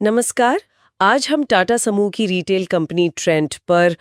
नमस्कार। आज हम टाटा समूह की रिटेल कंपनी ट्रेंट पर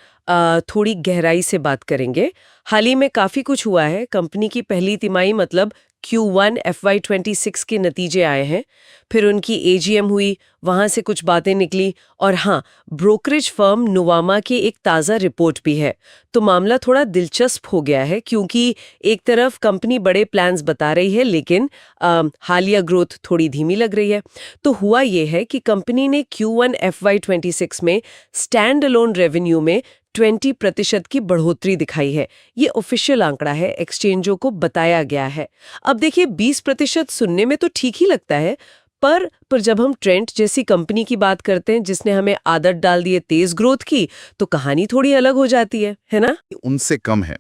थोड़ी गहराई से बात करेंगे। हाल ही में काफ़ी कुछ हुआ है। कंपनी की पहली तिमाही मतलब Q1 FY26 के नतीजे आए हैं। फिर उनकी AGM हुई, वहाँ से कुछ बातें निकली और हाँ, ब्रोकरेज फर्म नुवामा की एक ताज़ा रिपोर्ट भी है। तो मामला थोड़ा दिलचस्प हो गया है क्योंकि एक तरफ कंपनी बड़े प्लान्स बता रही है लेकिन हालिया ग्रोथ थोड़ी धीमी लग रही है। तो हुआ ये है कि कंपनी ने Q1 FY26 में स्टैंड अलोन रेवेन्यू में 20% की बढ़ोतरी दिखाई है। ये ऑफिशियल आंकड़ा है, एक्सचेंजों को बताया गया है। अब देखिए 20% सुनने में तो ठीक ही लगता है, पर जब हम ट्रेंट जैसी कंपनी की बात करते हैं जिसने हमें आदत डाल दी है तेज ग्रोथ की, तो कहानी थोड़ी अलग हो जाती है ना? उनसे कम है।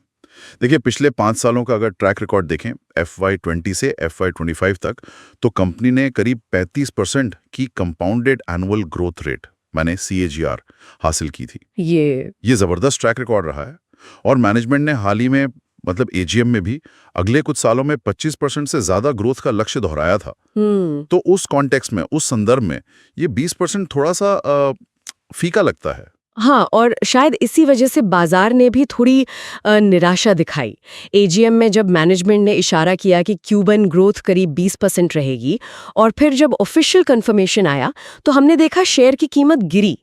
देखिए पिछले 5 सालों का अगर ट्रैक रिकॉर्ड देखें FY20 से FY25 तक, तो कंपनी ने करीब 35% की कंपाउंडेड एनुअल ग्रोथ रेट माने CAGR हासिल की थी। ये जबरदस्त ट्रैक रिकॉर्ड रहा है। और मैनेजमेंट ने हाल ही में मतलब AGM में भी अगले कुछ सालों में 25% से ज्यादा ग्रोथ का लक्ष्य दोहराया था। तो उस कॉन्टेक्स्ट में, उस संदर्भ में ये 20% थोड़ा सा फीका लगता है। हाँ, और शायद इसी वजह से बाजार ने भी थोड़ी निराशा दिखाई। AGM में जब मैनेजमेंट ने इशारा किया कि Q1 ग्रोथ करीब 20% रहेगी और फिर जब ऑफिशियल कंफर्मेशन आया तो हमने देखा शेयर की कीमत गिरी।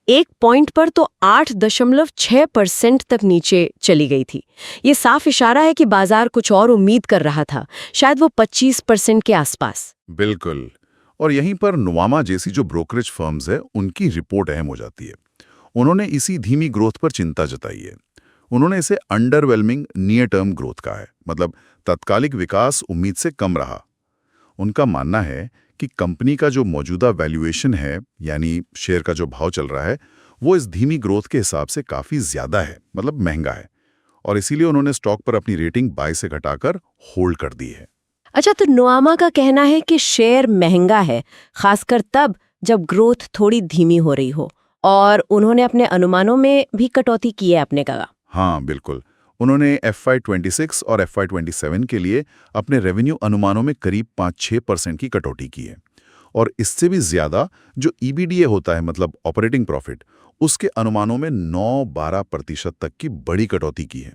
एक पॉइंट पर तो 8.6% तक नीचे चली गई थी। ये साफ इशारा है कि बाजार कुछ और उम्मीद कर रहा था, शायद वो 25% के आसपास। बिल्कुल। और यहीं पर नुवामा जैसी जो ब्रोकरेज फर्म्स है उनकी रिपोर्ट अहम हो जाती है। उन्होंने इसी धीमी ग्रोथ पर चिंता जताई है। उन्होंने इसे अंडरवेलमिंग नियर टर्म ग्रोथ कहा है, मतलब तात्कालिक विकास उम्मीद से कम रहा। उनका मानना है कि कंपनी का जो मौजूदा वैल्यूएशन है, यानी शेयर का जो भाव चल रहा है, वो इस धीमी ग्रोथ के हिसाब से काफी ज्यादा है, मतलब महंगा है। और इसीलिए उन्होंने स्टॉक पर अपनी रेटिंग बाय से घटाकर होल्ड कर दी है। अच्छा, तो नुआमा का कहना है कि शेयर महंगा है, खासकर तब जब ग्रोथ थोड़ी धीमी हो रही हो, और उन्होंने अपने अनुमानों में भी कटौती की है, आपने कहा। हाँ बिल्कुल। उन्होंने FY26 और FY27 के लिए अपने रेवेन्यू अनुमानों में करीब 5-6% की कटौती की है। और इससे भी ज्यादा जो EBITDA होता है, मतलब ऑपरेटिंग प्रॉफिट, उसके अनुमानों में 9-12% तक की बड़ी कटौती की है।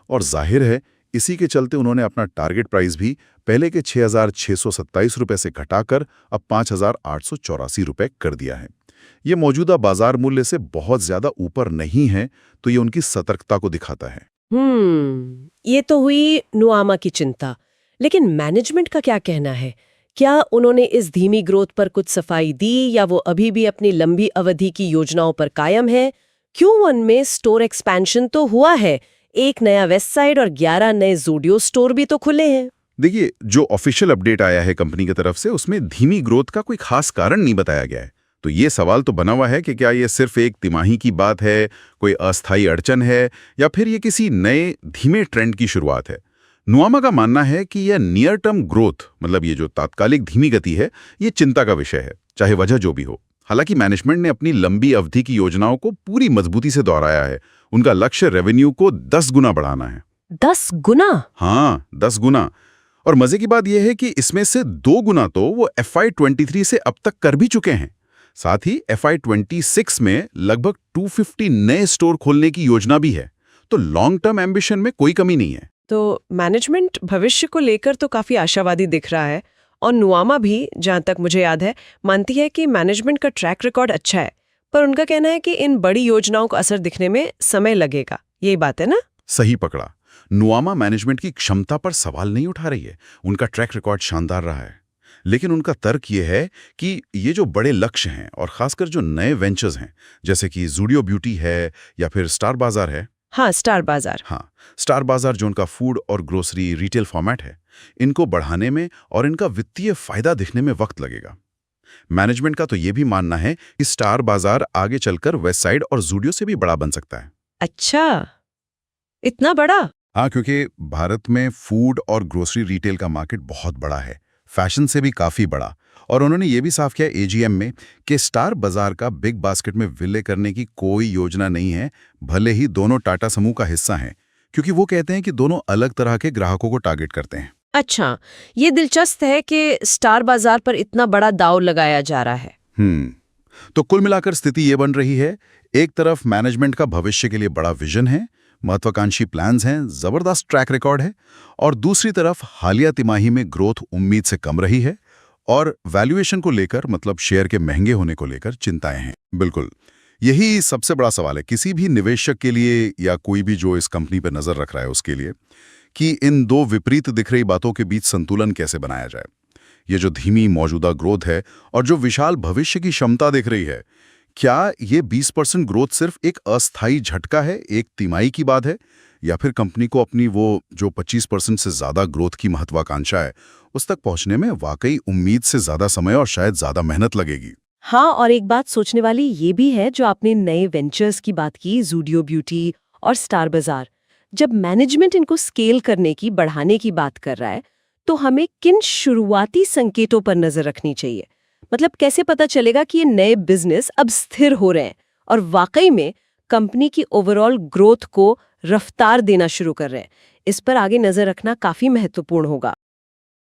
और जाहिर है इसी के चलते उन्होंने अपना टारगेट प्राइस भी पहले के 6,627 रुपए से घटाकर अब 5,884 रुपए कर दिया है। ये मौजूदा बाजार मूल्य से बहुत ज्यादा ऊपर नहीं है, तो ये उनकी सतर्कता को दिखाता है। ये तो हुई नुआमा की चिंता, लेकिन मैनेजमेंट का क्या कहना है? क्या उन्होंने इस धीमी ग्रोथ पर कुछ सफाई दी या वो अभी भी अपनी लंबी अवधि की योजनाओं पर कायम है? Q1 में स्टोर एक्सपेंशन तो हुआ है, एक नया वेस्ट साइड और 11 नए ज़ूडियो स्टोर भी तो खुले हैं। देखिए जो ऑफिशियल अपडेट आया है कंपनी की तरफ से, उसमें धीमी ग्रोथ का कोई खास कारण नहीं बताया गया है। तो ये सवाल तो बना हुआ है कि क्या ये सिर्फ एक तिमाही की बात है, कोई अस्थायी अड़चन है, या फिर ये किसी नए धीमे ट्रेंड की शुरुआत है। नुआमा का मानना है कि यह नियर टर्म ग्रोथ, मतलब ये जो तात्कालिक धीमी गति है, ये चिंता का विषय है, चाहे वजह जो भी हो। हालांकि मैनेजमेंट ने अपनी लंबी अवधि की योजनाओं को पूरी मजबूती से दोहराया है। उनका लक्ष्य रेवेन्यू को 10 गुना बढ़ाना है। 10 गुना? हाँ, 10 गुना। और मजे की बात यह है कि इसमें से 2 गुना तो वो FY23 से अब तक कर भी चुके हैं। साथ ही FY26 में लगभग 250 नए स्टोर खोलने की योजना भी है। तो लॉन्ग टर्म एम्बिशन में कोई कमी नहीं है। तो मैनेजमेंट भविष्य को लेकर तो काफी आशावादी दिख रहा है, और नुआमा भी, जहां तक मुझे याद है, मानती है कि मैनेजमेंट का ट्रैक रिकॉर्ड अच्छा है, पर उनका कहना है कि इन बड़ी योजनाओं को असर दिखने में समय लगेगा। यही बात है ना? सही पकड़ा। नुआमा मैनेजमेंट की क्षमता पर सवाल नहीं उठा रही है। उनका ट्रैक रिकॉर्ड शानदार रहा है। लेकिन उनका तर्क ये है कि ये जो बड़े लक्ष्य हैं और खासकर जो नए वेंचर्स हैं, जैसे कि ज़ूडियो ब्यूटी है या फिर स्टार बाजार है। हाँ, स्टार बाजार। हाँ, स्टार बाजार जो उनका फूड और ग्रोसरी रिटेल फॉर्मेट है, इनको बढ़ाने में और इनका वित्तीय फायदा दिखने में वक्त लगेगा। मैनेजमेंट का तो ये भी मानना है कि स्टार बाजार आगे चलकर वेस्ट साइड और ज़ूडियो से भी बड़ा बन सकता है। अच्छा, इतना बड़ा? हाँ, क्योंकि भारत में फूड और ग्रोसरी रिटेल का मार्केट बहुत बड़ा है, फैशन से भी काफी बड़ा। और उन्होंने ये भी साफ किया AGM में कि स्टार बाजार का बिग बास्केट में विलय करने की कोई योजना नहीं है, भले ही दोनों टाटा समूह का हिस्सा हैं, क्योंकि वो कहते हैं कि दोनों अलग तरह के ग्राहकों को टारगेट करते हैं। अच्छा, ये दिलचस्प है कि स्टार बाजार पर इतना बड़ा दांव लगाया जा रहा है। तो कुल मिलाकर स्थिति ये बन रही है, एक तरफ मैनेजमेंट का भविष्य के लिए बड़ा विजन है, महत्वाकांक्षी प्लान्स हैं, जबरदस्त ट्रैक रिकॉर्ड है, और दूसरी तरफ हालिया तिमाही में ग्रोथ उम्मीद से कम रही है और वैल्यूएशन को लेकर मतलब शेयर के महंगे होने को लेकर चिंताएं हैं। बिल्कुल, यही सबसे बड़ा सवाल है किसी भी निवेशक के लिए या कोई भी जो इस कंपनी पर नजर रख रहा है उसके लिए, कि इन दो विपरीत दिख रही बातों के बीच संतुलन कैसे बनाया जाए। ये जो धीमी मौजूदा ग्रोथ है और जो विशाल भविष्य की क्षमता दिख रही है, क्या ये 20% ग्रोथ सिर्फ एक अस्थायी झटका है, एक तिमाही की बात है, या फिर कंपनी को अपनी वो जो 25% से ज्यादा ग्रोथ की महत्वाकांक्षा है उस तक पहुंचने में वाकई उम्मीद से ज्यादा समय और शायद ज्यादा मेहनत लगेगी। हाँ, और एक बात सोचने वाली ये भी है जो आपने नए वेंचर्स की बात की, ज़ूडियो ब्यूटी और स्टार बाजार। जब मैनेजमेंट इनको स्केल करने की, बढ़ाने की बात कर रहा है, तो हमें किन शुरुआती संकेतों पर नजर रखनी चाहिए? मतलब कैसे पता चलेगा कि ये नए बिजनेस अब स्थिर हो रहे हैं और वाकई में कंपनी की ओवरऑल ग्रोथ को रफ्तार देना शुरू कर रहे हैं? इस पर आगे नजर रखना काफी महत्वपूर्ण होगा।